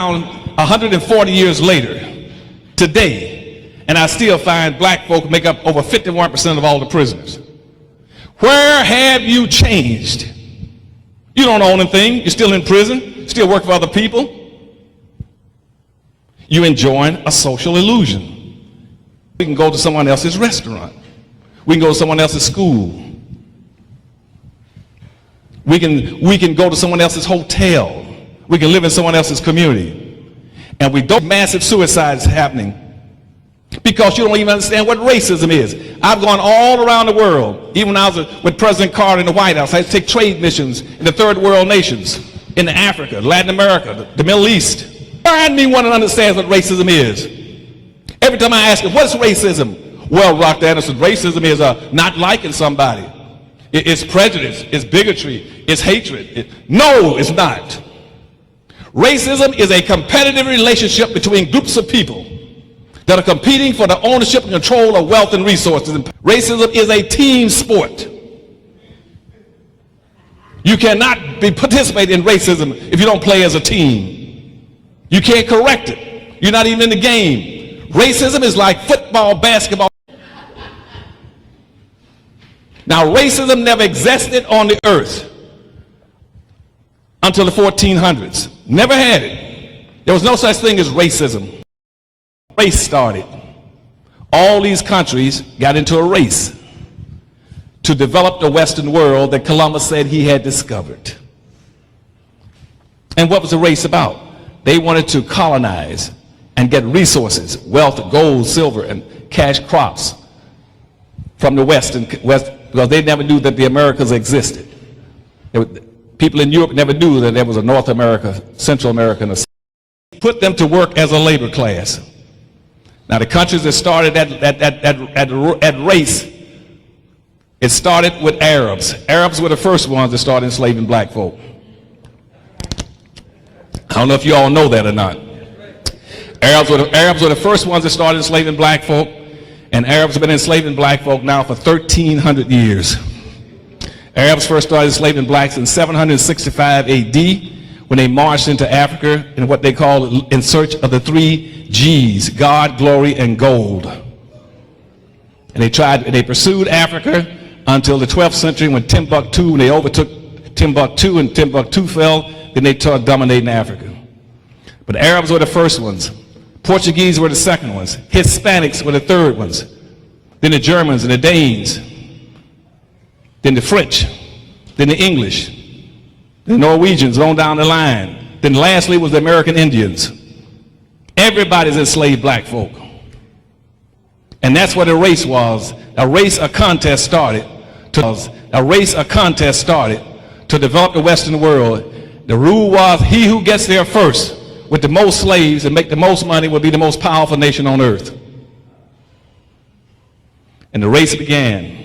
140 years later, today, and I still find black folk make up over 51% of all the prisoners. Where have you changed? You don't own anything. You're still in prison. Still work for other people. You're enjoying a social illusion. We can go to someone else's restaurant. We can go to someone else's school. We can go to someone else's hotel. We can live in someone else's community. And we don't massive suicides happening because you don't even understand what racism is. I've gone all around the world. Even when I was with President Carter in the White House, I had to take trade missions in the third world nations, in Africa, Latin America, the Middle East. Find me one that understands what racism is. Every time I ask him, what is racism? Well, Dr. Anderson, racism is not liking somebody. It's prejudice, it's bigotry, it's hatred. No, it's not. Racism is a competitive relationship between groups of people that are competing for the ownership and control of wealth and resources. Racism is a team sport. You cannot participate in racism if you don't play as a team. You can't correct it. You're not even in the game. Racism is like football, basketball. Now, racism never existed on the earth until the 1400s. Never had it. There was no such thing as racism. Race started. All these countries got into a race to develop the Western world that Columbus said he had discovered. And what was the race about? They wanted to colonize and get resources, wealth, gold, silver, and cash crops from the West, because they never knew that the Americas existed. People in Europe never knew that there was a North America, Central America, and put them to work as a labor class. Now, the countries that started at race, it started with Arabs. Arabs were the first ones that started enslaving black folk. I don't know if you all know that or not. Arabs were the first ones that started enslaving black folk, and Arabs have been enslaving black folk now for 1,300 years. Arabs first started enslaving blacks in 765 AD when they marched into Africa in what they call in search of the 3 G's, God, glory, and gold. And they pursued Africa until the 12th century when Timbuktu, when they overtook Timbuktu and Timbuktu fell, then they started dominating Africa. But the Arabs were the first ones. Portuguese were the second ones. Hispanics were the third ones. Then the Germans and the Danes. Then the French. Then the English. The Norwegians on down the line. Then lastly was the American Indians. Everybody's enslaved black folk. And that's what a race was. A contest started to develop the Western world. The rule was he who gets there first with the most slaves and make the most money will be the most powerful nation on earth. And the race began.